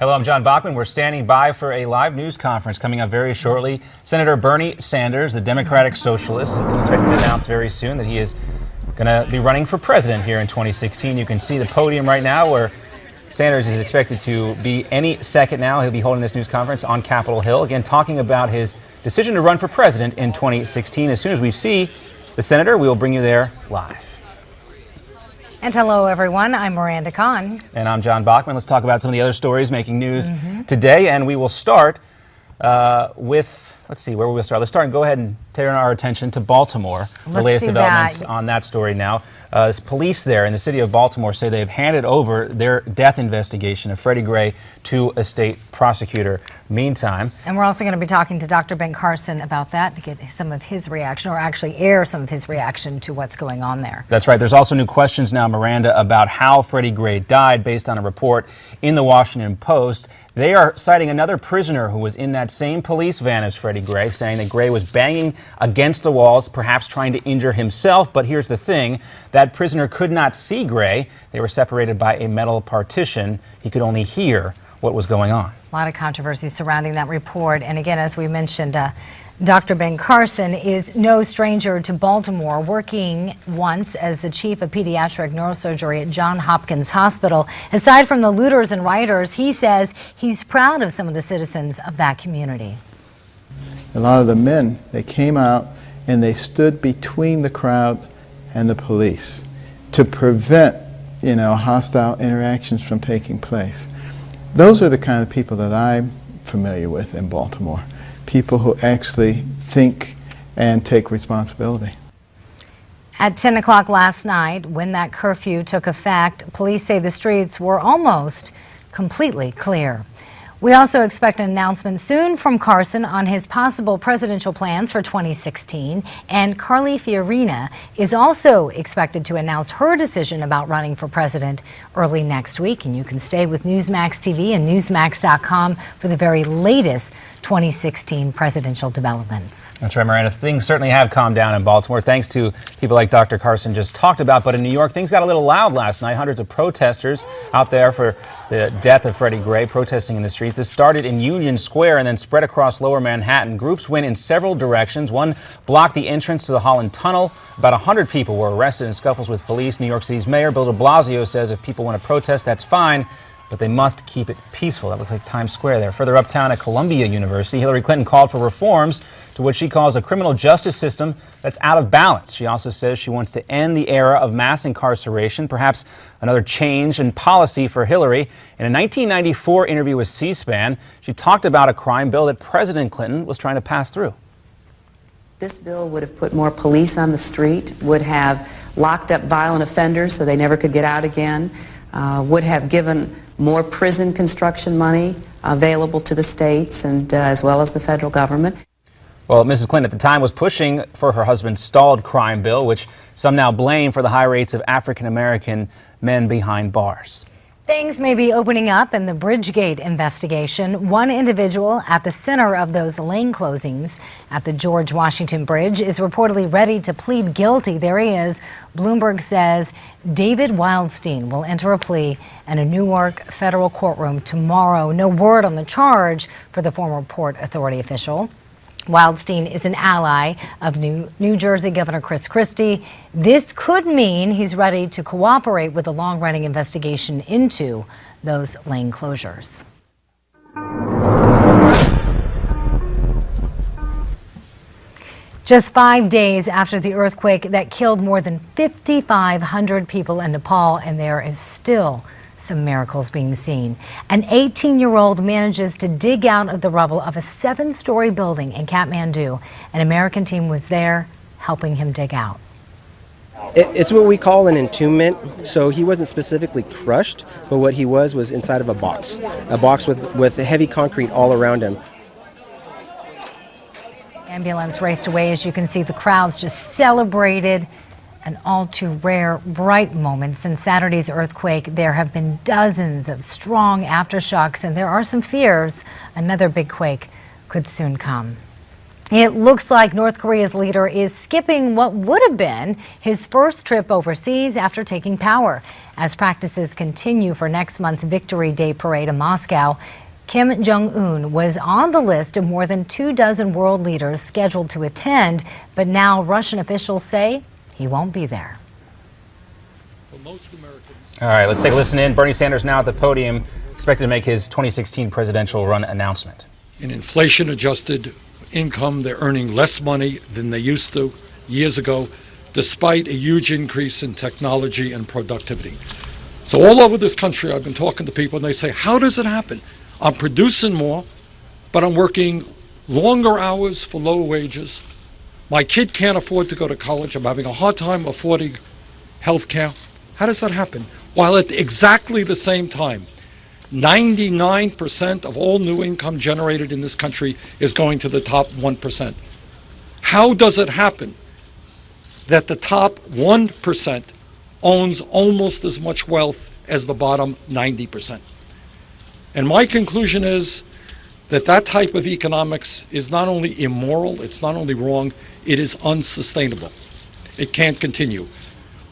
Hello, I'm John Bachman. We're standing by for a live news conference coming up very shortly. Senator Bernie Sanders, the Democratic Socialist, is expected to announce very soon that he is going to be running for president here in 2016. You can see the podium right now where Sanders is expected to be any second now. He'll be holding this news conference on Capitol Hill, again talking about his decision to run for president in 2016. As soon as we see the senator, we will bring you there live. And hello, everyone. I'm Miranda Kahn. And I'm John Bachman. Let's talk about some of the other stories making news today. And we will start with, let's see, where will we start? Let's start and go ahead and turn our attention to Baltimore. The latest developments on that story now. Police there in the city of Baltimore say they've handed over their death investigation of Freddie Gray to a state prosecutor. Meantime. And we're also going to be talking to Dr. Ben Carson about that to get some of his reaction, or actually air some of his reaction to what's going on there. That's right. There's also new questions now, Miranda, about how Freddie Gray died based on a report in the Washington Post. They are citing another prisoner who was in that same police van as Freddie Gray, saying that Gray was banging against the walls, perhaps trying to injure himself. But here's the thing. That prisoner could not see Gray. They were separated by a metal partition. He could only hear what was going on. A lot of controversy surrounding that report. And again, as we mentioned, Dr. Ben Carson is no stranger to Baltimore, working once as the chief of pediatric neurosurgery at Johns Hopkins Hospital. Aside from the looters and rioters, he says he's proud of some of the citizens of that community. A lot of the men, they came out and they stood between the crowd and the police to prevent, hostile interactions from taking place. Those are the kind of people that I'm familiar with in Baltimore. People who actually think and take responsibility. At 10 o'clock last night, when that curfew took effect, police say the streets were almost completely clear. We also expect an announcement soon from Carson on his possible presidential plans for 2016. And Carly Fiorina is also expected to announce her decision about running for president early next week. And you can stay with Newsmax TV and Newsmax.com for the very latest 2016 presidential developments. That's right, Miranda. Things certainly have calmed down in Baltimore, thanks to people like Dr. Carson just talked about. But in New York, things got a little loud last night. Hundreds of protesters out there for the death of Freddie Gray, protesting in the streets. This started in Union Square and then spread across lower Manhattan. Groups went in several directions. One blocked the entrance to the Holland Tunnel. About 100 people were arrested in scuffles with police. New York City's Mayor Bill de Blasio says if people want to protest, that's fine, but they must keep it peaceful. That looks like Times Square there. Further uptown at Columbia University, Hillary Clinton called for reforms to what she calls a criminal justice system that's out of balance. She also says she wants to end the era of mass incarceration, perhaps another change in policy for Hillary. In a 1994 interview with C-SPAN, she talked about a crime bill that President Clinton was trying to pass through. This bill would have put more police on the street, would have locked up violent offenders so they never could get out again, would have given more prison construction money available to the states and as well as the federal government. Well, Mrs. Clinton at the time was pushing for her husband's stalled crime bill, which some now blame for the high rates of African-American men behind bars. Things may be opening up in the Bridgegate investigation. One individual at the center of those lane closings at the George Washington Bridge is reportedly ready to plead guilty. There he is. Bloomberg says David Wildstein will enter a plea in a Newark federal courtroom tomorrow. No word on the charge for the former Port Authority official. Wildstein is an ally of New Jersey Governor Chris Christie. This could mean he's ready to cooperate with the long-running investigation into those lane closures. Just 5 days after the earthquake that killed more than 5,500 people in Nepal, and there is still some miracles being seen. An 18-year-old manages to dig out of the rubble of a 7-story building in Kathmandu. An American team was there helping him dig out. It's what we call an entombment. So he wasn't specifically crushed, but what he was inside of a box with heavy concrete all around him. Ambulance raced away. As you can see, the crowds just celebrated an all too rare, bright moment. Since Saturday's earthquake, there have been dozens of strong aftershocks, and there are some fears another big quake could soon come. It looks like North Korea's leader is skipping what would have been his first trip overseas after taking power. As practices continue for next month's Victory Day parade in Moscow, Kim Jong-un was on the list of more than 24 world leaders scheduled to attend, but now Russian officials say he won't be there. All right, let's take a listen in. Bernie Sanders now at the podium, expected to make his 2016 presidential run announcement. In inflation-adjusted income, they're earning less money than they used to years ago, despite a huge increase in technology and productivity. So all over this country, I've been talking to people, and they say, how does it happen? I'm producing more, but I'm working longer hours for lower wages. My kid can't afford to go to college. I'm having a hard time affording health care. How does that happen? While at exactly the same time, 99% of all new income generated in this country is going to the top 1%. How does it happen that the top 1% owns almost as much wealth as the bottom 90%? And my conclusion is that that type of economics is not only immoral, it's not only wrong, it is unsustainable. It can't continue.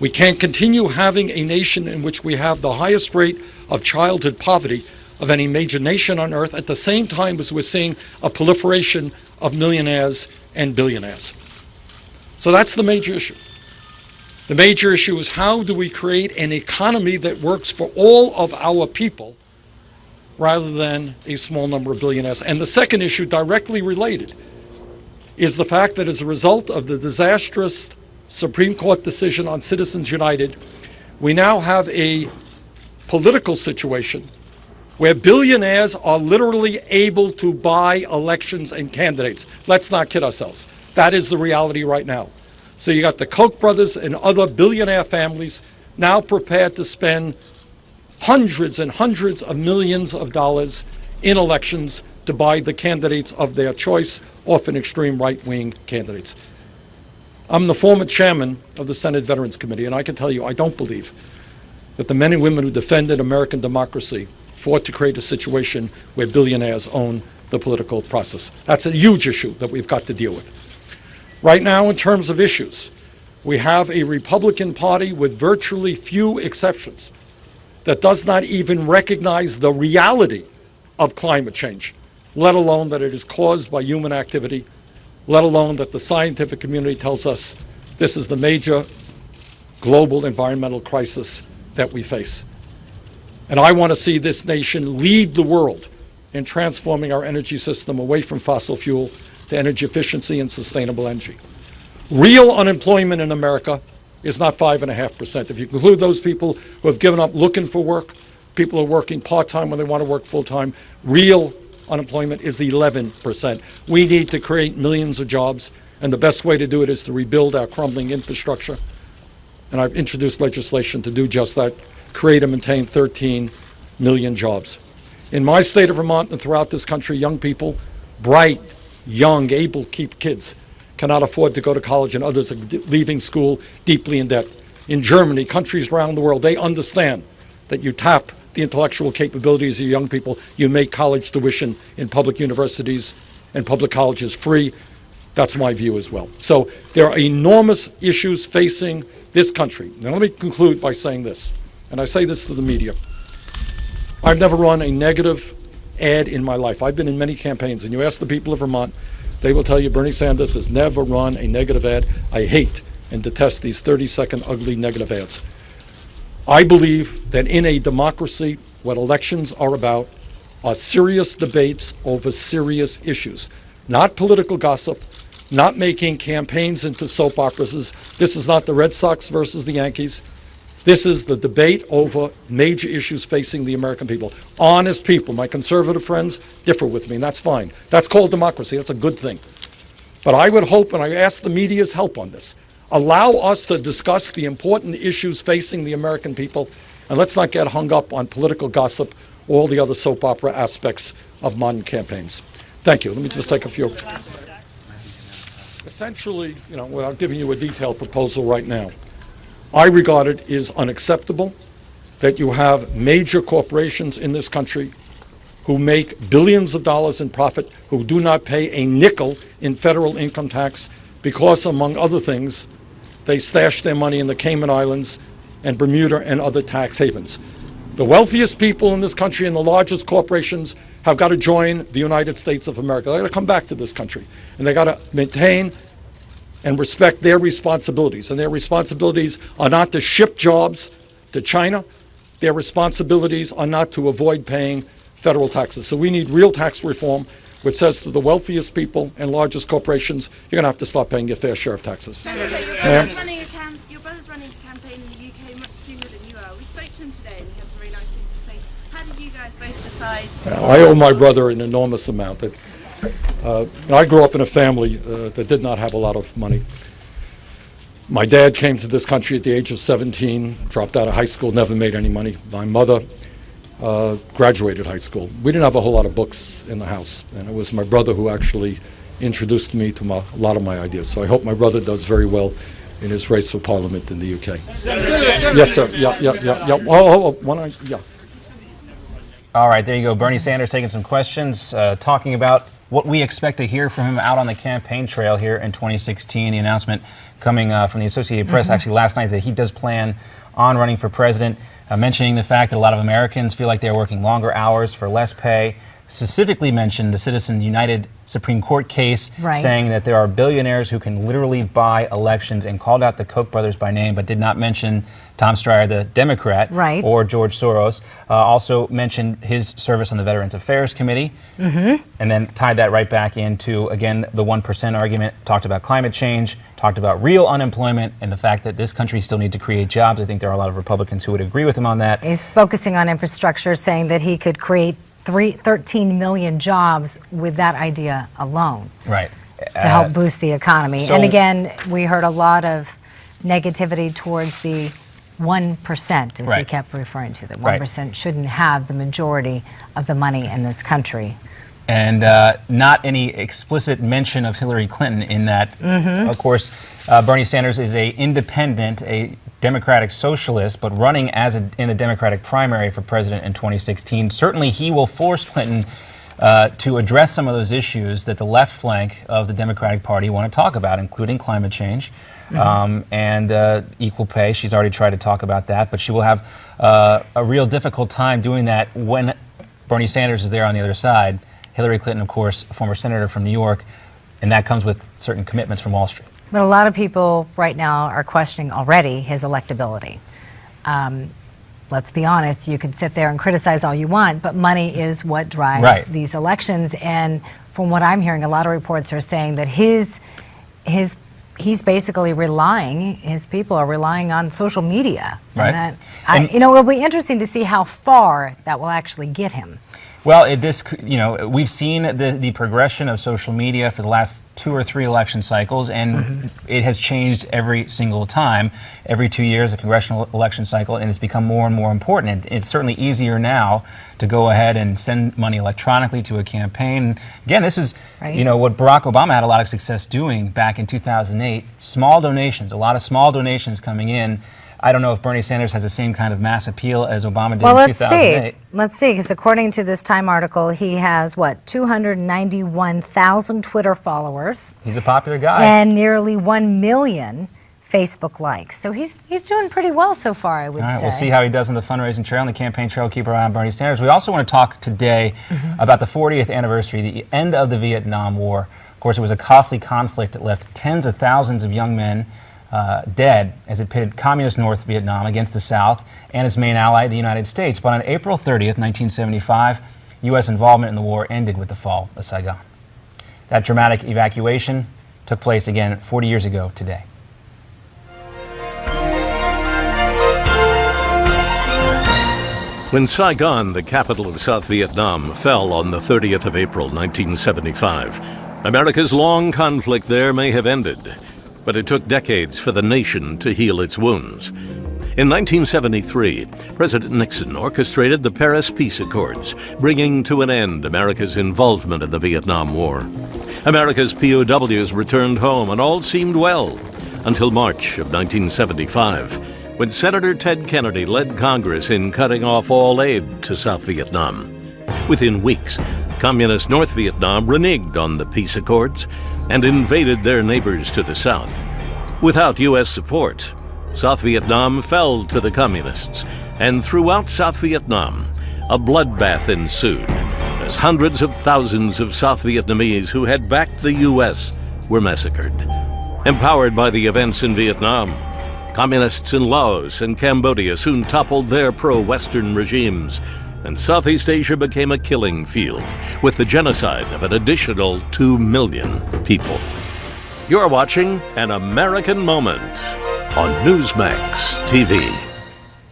We can't continue having a nation in which we have the highest rate of childhood poverty of any major nation on earth at the same time as we're seeing a proliferation of millionaires and billionaires. So that's the major issue. The major issue is how do we create an economy that works for all of our people rather than a small number of billionaires. And the second issue, directly related, is the fact that as a result of the disastrous Supreme Court decision on Citizens United, we now have a political situation where billionaires are literally able to buy elections and candidates. Let's not kid ourselves. That is the reality right now. So you got the Koch brothers and other billionaire families now prepared to spend hundreds and hundreds of millions of dollars in elections to buy the candidates of their choice, often extreme right-wing candidates. I'm the former chairman of the Senate Veterans Committee, and I can tell you I don't believe that the men and women who defended American democracy fought to create a situation where billionaires own the political process. That's a huge issue that we've got to deal with. Right now, in terms of issues, we have a Republican Party with virtually few exceptions that does not even recognize the reality of climate change, let alone that it is caused by human activity, let alone that the scientific community tells us this is the major global environmental crisis that we face. And I want to see this nation lead the world in transforming our energy system away from fossil fuel to energy efficiency and sustainable energy. Real unemployment in America is not 5.5%. If you include those people who have given up looking for work, people who are working part-time when they want to work full-time, real unemployment is 11%. We need to create millions of jobs, and the best way to do it is to rebuild our crumbling infrastructure. And I've introduced legislation to do just that, create and maintain 13 million jobs. In my state of Vermont and throughout this country, young people, bright, young, able to keep kids, cannot afford to go to college, and others are leaving school deeply in debt. In Germany, countries around the world, they understand that you tap the intellectual capabilities of young people, you make college tuition in public universities and public colleges free. That's my view as well. So there are enormous issues facing this country. Now let me conclude by saying this, and I say this to the media. I've never run a negative ad in my life. I've been in many campaigns, and you ask the people of Vermont, they will tell you Bernie Sanders has never run a negative ad. I hate and detest these 30-second ugly negative ads. I believe that in a democracy, what elections are about are serious debates over serious issues, not political gossip, not making campaigns into soap operas. This is not the Red Sox versus the Yankees. This is the debate over major issues facing the American people. Honest people. My conservative friends differ with me, and that's fine. That's called democracy. That's a good thing. But I would hope, and I ask the media's help on this, allow us to discuss the important issues facing the American people, and let's not get hung up on political gossip or all the other soap opera aspects of modern campaigns. Thank you. Let me just take a few. Essentially, without giving you a detailed proposal right now, I regard it as unacceptable that you have major corporations in this country who make billions of dollars in profit, who do not pay a nickel in federal income tax because, among other things, they stash their money in the Cayman Islands and Bermuda and other tax havens. The wealthiest people in this country and the largest corporations have got to join the United States of America. They've got to come back to this country, and they've got to maintain and respect their responsibilities. And their responsibilities are not to ship jobs to China. Their responsibilities are not to avoid paying federal taxes. So we need real tax reform, which says to the wealthiest people and largest corporations, you're going to have to start paying your fair share of taxes. Your brother's running a campaign in the UK much sooner than you are. We spoke to him today and he had some very nice things to say. How did you guys both decide? I owe my brother an enormous amount. I grew up in a family that did not have a lot of money. My dad came to this country at the age of 17, dropped out of high school, never made any money. My mother graduated high school. We didn't have a whole lot of books in the house, and it was my brother who actually introduced me to a lot of my ideas. So I hope my brother does very well in his race for Parliament in the UK. Yes, sir. Yeah. Yeah. All right, there you go. Bernie Sanders taking some questions, talking about what we expect to hear from him out on the campaign trail here in 2016. The announcement coming from the Associated Press actually last night that he does plan on running for president, mentioning the fact that a lot of Americans feel like they're working longer hours for less pay. Specifically mentioned the Citizens United Supreme Court case, saying that there are billionaires who can literally buy elections, and called out the Koch brothers by name, but did not mention Tom Steyer, the Democrat, or George Soros. Also mentioned his service on the Veterans Affairs Committee, and then tied that right back into, again, the 1% argument, talked about climate change, talked about real unemployment, and the fact that this country still needs to create jobs. I think there are a lot of Republicans who would agree with him on that. He's focusing on infrastructure, saying that he could create 13 million jobs with that idea alone. Right. To help boost the economy. And again, we heard a lot of negativity towards the 1%, as he kept referring to. The 1% shouldn't have the majority of the money in this country. And not any explicit mention of Hillary Clinton in that. Of course, Bernie Sanders is an independent, a Democratic socialist, but running in the Democratic primary for president in 2016. Certainly he will force Clinton to address some of those issues that the left flank of the Democratic Party want to talk about, including climate change and equal pay. She's already tried to talk about that, but she will have a real difficult time doing that when Bernie Sanders is there on the other side. Hillary Clinton, of course, a former senator from New York, and that comes with certain commitments from Wall Street. But a lot of people right now are questioning already his electability. Let's be honest, you could sit there and criticize all you want, but money is what drives these elections. And from what I'm hearing, a lot of reports are saying that he's basically his people are relying on social media. And it'll be interesting to see how far that will actually get him. Well, we've seen the progression of social media for the last 2 or 3 election cycles, and it has changed every single time. Every 2 years, a congressional election cycle, and it's become more and more important. And it's certainly easier now to go ahead and send money electronically to a campaign. Again, this is what Barack Obama had a lot of success doing back in 2008. Small donations, a lot of small donations coming in. I don't know if Bernie Sanders has the same kind of mass appeal as Obama did in 2008. Let's see, because according to this Time article, he has, 291,000 Twitter followers. He's a popular guy. And nearly 1 million Facebook likes. So he's doing pretty well so far, I would say. All right, we'll see how he does on the fundraising trail and the campaign trail. Keep our eye on Bernie Sanders. We also want to talk today about the 40th anniversary, the end of the Vietnam War. Of course, it was a costly conflict that left tens of thousands of young men dead as it pitted communist North Vietnam against the South and its main ally, the United States. But on April 30th, 1975, U.S. involvement in the war ended with the fall of Saigon. That dramatic evacuation took place again 40 years ago today. When Saigon, the capital of South Vietnam, fell on the 30th of April, 1975, America's long conflict there may have ended. But it took decades for the nation to heal its wounds. In 1973, President Nixon orchestrated the Paris Peace Accords, bringing to an end America's involvement in the Vietnam War. America's POWs returned home, and all seemed well, until March of 1975, when Senator Ted Kennedy led Congress in cutting off all aid to South Vietnam. Within weeks, Communist North Vietnam reneged on the peace accords and invaded their neighbors to the south. Without U.S. support, South Vietnam fell to the Communists, and throughout South Vietnam, a bloodbath ensued as hundreds of thousands of South Vietnamese who had backed the U.S. were massacred. Empowered by the events in Vietnam, Communists in Laos and Cambodia soon toppled their pro-Western regimes, and Southeast Asia became a killing field, with the genocide of an additional 2 million people. You're watching An American Moment on Newsmax TV.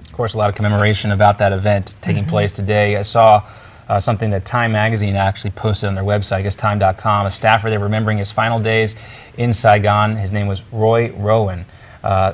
Of course, a lot of commemoration about that event taking place today. I saw something that Time magazine actually posted on their website, I guess time.com. A staffer there remembering his final days in Saigon. His name was Roy Rowan. I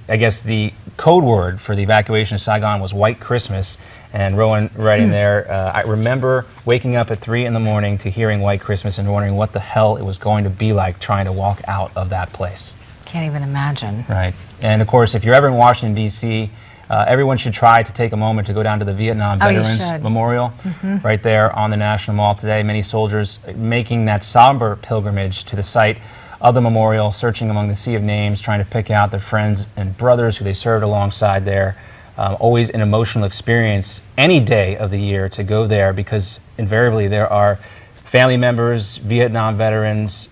guess the code word for the evacuation of Saigon was White Christmas. And Rowan writing there, I remember waking up at 3 in the morning to hearing White Christmas and wondering what the hell it was going to be like trying to walk out of that place. Can't even imagine. Right. And of course, if you're ever in Washington, D.C., everyone should try to take a moment to go down to the Vietnam Veterans Memorial right there on the National Mall today. Many soldiers making that somber pilgrimage to the site of the memorial, searching among the sea of names, trying to pick out their friends and brothers who they served alongside there. Always an emotional experience any day of the year to go there, because invariably there are family members, Vietnam veterans,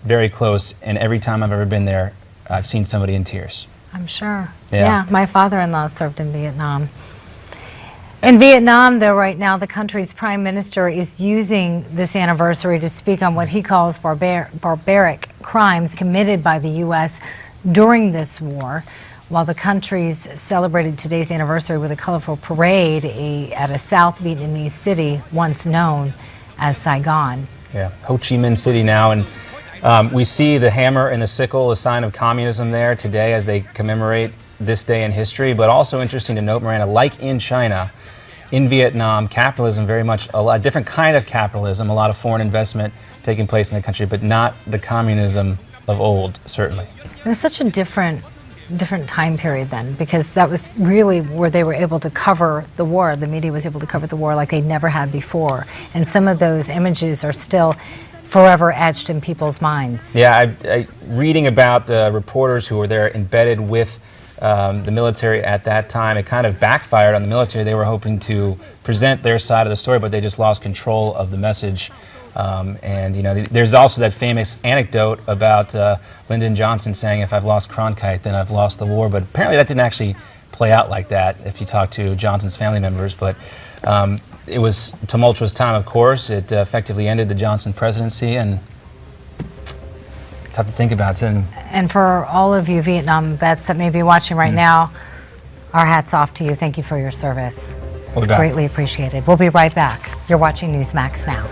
very close, and every time I've ever been there, I've seen somebody in tears. I'm sure. Yeah. My father-in-law served in Vietnam. In Vietnam, though, right now, the country's prime minister is using this anniversary to speak on what he calls barbaric crimes committed by the U.S. during this war, while the country's celebrated today's anniversary with a colorful parade at a South Vietnamese city once known as Saigon. Yeah, Ho Chi Minh City now, and we see the hammer and the sickle, a sign of communism there today as they commemorate this day in history. But also interesting to note, Miranda, like in China, in Vietnam, capitalism, very much a different kind of capitalism, a lot of foreign investment taking place in the country, but not the communism of old, certainly. It was such a different time period then, because that was really where they were able to cover the war. The media was able to cover the war like they never had before. And some of those images are still forever etched in people's minds. Yeah, reading about reporters who were there embedded with the military at that time, it kind of backfired on the military. They were hoping to present their side of the story, but they just lost control of the message. And you know, there's also that famous anecdote about Lyndon Johnson saying, "If I've lost Cronkite, then I've lost the war." But apparently that didn't actually play out like that if you talk to Johnson's family members. But it was a tumultuous time, of course. It effectively ended the Johnson presidency, and tough to think about. And for all of you Vietnam vets that may be watching right now, our hats off to you. Thank you for your service. It's greatly appreciated. We'll be right back. You're watching Newsmax Now.